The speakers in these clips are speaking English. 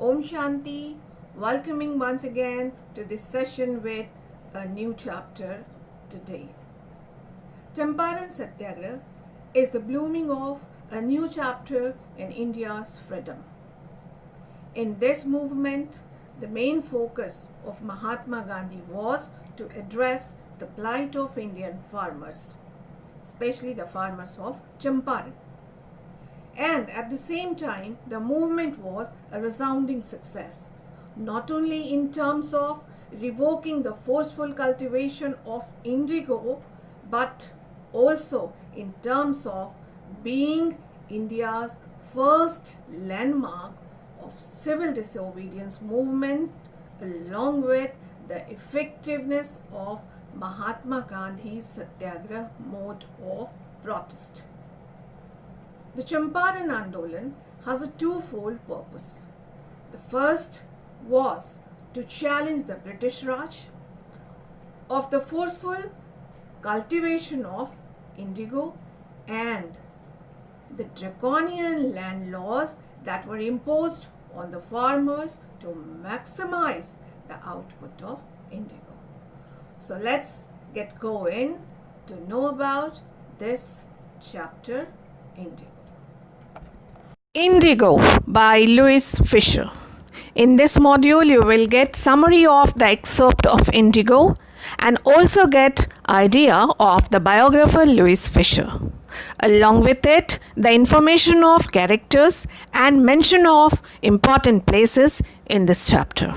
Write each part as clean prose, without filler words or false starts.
Om Shanti, welcoming once again to this session with a new chapter today. Champaran Satyagraha is the blooming of a new chapter in India's freedom. In this movement, the main focus of Mahatma Gandhi was to address the plight of Indian farmers, especially the farmers of Champaran. And at the same time, the movement was a resounding success, not only in terms of revoking the forceful cultivation of indigo, but also in terms of being India's first landmark of civil disobedience movement, along with the effectiveness of Mahatma Gandhi's Satyagraha mode of protest. The Champaran Andolan has a twofold purpose. The first was to challenge the British Raj of the forceful cultivation of indigo and the draconian land laws that were imposed on the farmers to maximize the output of indigo. So let's get going to know about this chapter, Indigo. Indigo by Louis Fisher. In this module, you will get summary of the excerpt of Indigo and also get idea of the biographer Louis Fisher. Along with it, the information of characters and mention of important places in this chapter.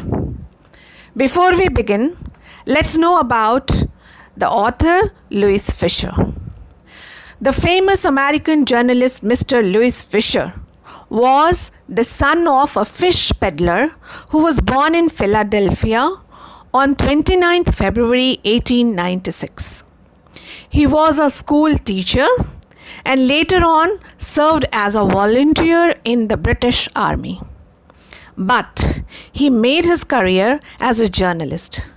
Before we begin, let's know about the author Louis Fisher. The famous American journalist Mr. Louis Fisher was the son of a fish peddler who was born in Philadelphia on 29th February 1896. He was a school teacher and later on served as a volunteer in the British Army. But he made his career as a journalist.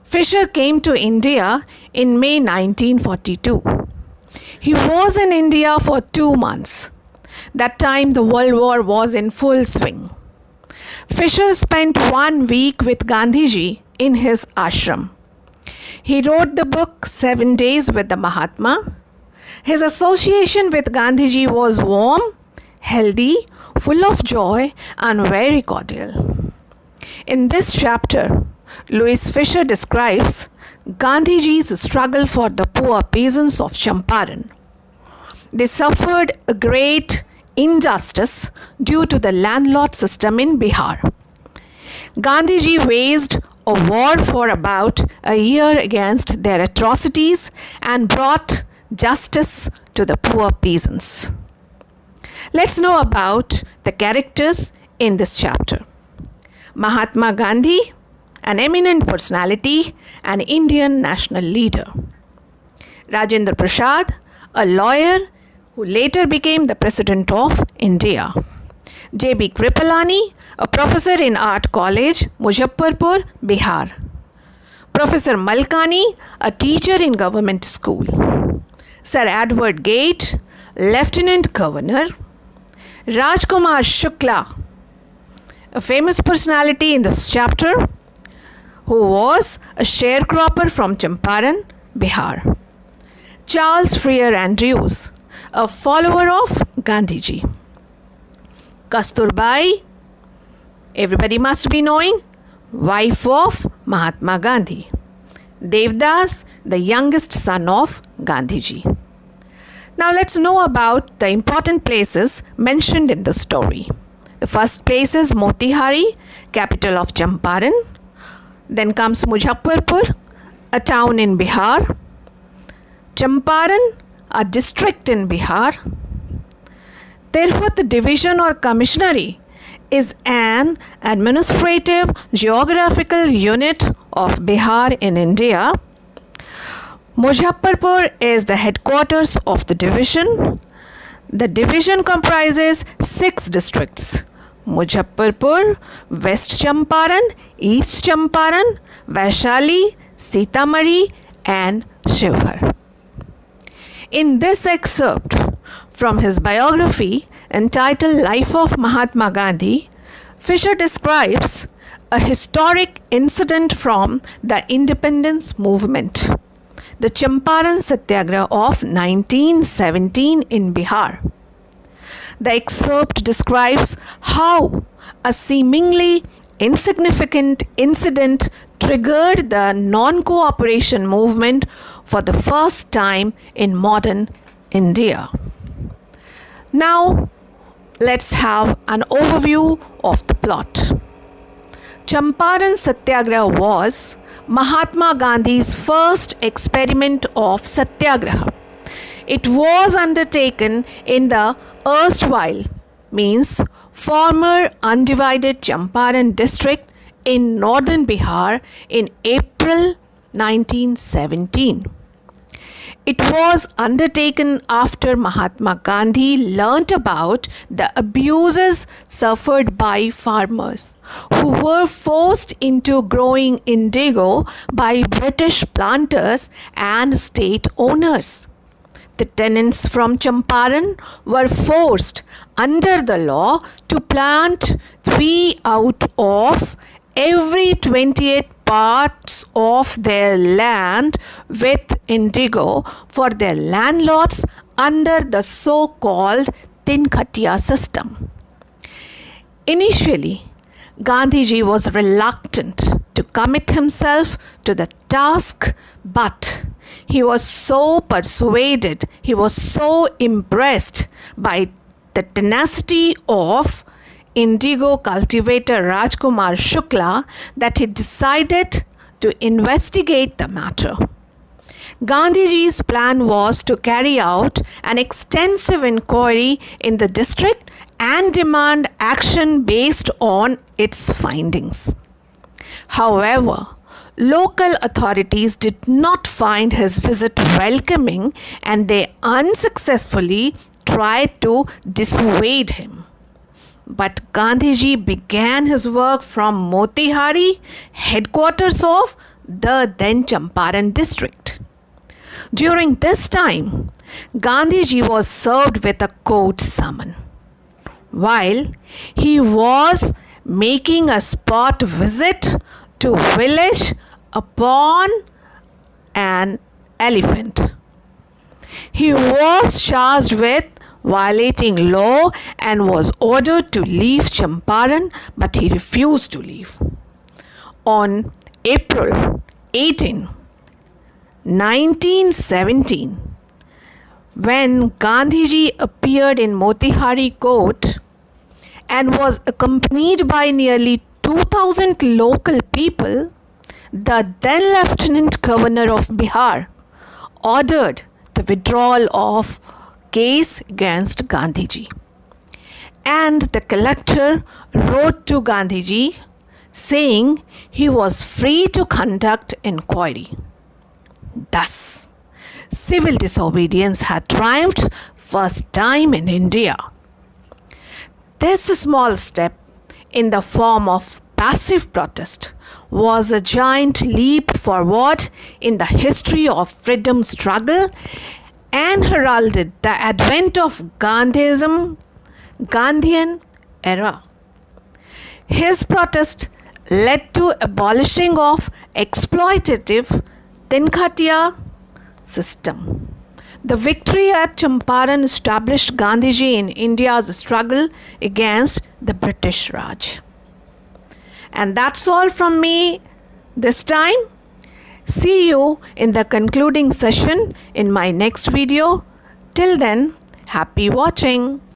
Fisher came to India in May 1942. He was in India for 2 months. That time the World War was in full swing. Fisher spent 1 week with Gandhiji in his ashram. He wrote the book 7 Days with the Mahatma. His association with Gandhiji was warm, healthy, full of joy and very cordial. In this chapter, Louis Fisher describes Gandhiji's struggle for the poor peasants of Champaran. They suffered a great injustice due to the landlord system in Bihar. Gandhiji waged a war for about a year against their atrocities and brought justice to the poor peasants. Let's know about the characters in this chapter. Mahatma Gandhi, an eminent personality, an Indian national leader. Rajendra Prasad, a lawyer who later became the President of India. J.B. Kripalani, a professor in Art College, Muzaffarpur, Bihar. Professor Malkani, a teacher in government school. Sir Edward Gate, Lieutenant Governor. Rajkumar Shukla, a famous personality in this chapter, who was a sharecropper from Champaran, Bihar. Charles Freer Andrews, a follower of Gandhiji. Kasturbai, everybody must be knowing, wife of Mahatma Gandhi. Devdas, the youngest son of Gandhiji. Now let's know about the important places mentioned in the story. The first place is Motihari, capital of Champaran. Then comes Muzaffarpur, a town in Bihar. Champaran, a district in Bihar. Tirhut division or commissionary is an administrative geographical unit of Bihar in India. Muzaffarpur is the headquarters of the division. The division comprises 6 districts: Muzaffarpur, West Champaran, East Champaran, Vaishali, Sitamarhi and Shivhar. In this excerpt from his biography entitled Life of Mahatma Gandhi, Fisher describes a historic incident from the independence movement, the Champaran Satyagraha of 1917 in Bihar. The excerpt describes how a seemingly insignificant incident triggered the non-cooperation movement for the first time in modern India. Now, let's have an overview of the plot. Champaran Satyagraha was Mahatma Gandhi's first experiment of Satyagraha. It was undertaken in the erstwhile, means former undivided Champaran district in northern Bihar in April 1917. It was undertaken after Mahatma Gandhi learnt about the abuses suffered by farmers who were forced into growing indigo by British planters and state owners. The tenants from Champaran were forced under the law to plant 3 out of every 28 parts of their land with indigo for their landlords under the so-called Tinkhatiya system. Initially, Gandhiji was reluctant to commit himself to the task, but he was so persuaded, he was so impressed by the tenacity of indigo cultivator Rajkumar Shukla that he decided to investigate the matter. Gandhiji's plan was to carry out an extensive inquiry in the district and demand action based on its findings. However, local authorities did not find his visit welcoming and they unsuccessfully tried to dissuade him. But Gandhiji began his work from Motihari, headquarters of the then Champaran district. During this time, Gandhiji was served with a court summon. While he was making a spot visit to village upon an elephant, he was charged with violating law and was ordered to leave Champaran, but he refused to leave. On April 18, 1917, when Gandhiji appeared in Motihari court and was accompanied by nearly 2,000 local people, the then Lieutenant Governor of Bihar ordered the withdrawal of case against Gandhiji. And the collector wrote to Gandhiji saying he was free to conduct inquiry. Thus, civil disobedience had triumphed first time in India. This small step in the form of passive protest was a giant leap forward in the history of freedom struggle and heralded the advent of Gandhian era. His protest led to abolishing of exploitative Tinkhatiya system. The victory at Champaran established Gandhiji in India's struggle against the British Raj. And that's all from me this time. See you in the concluding session in my next video. Till then, happy watching.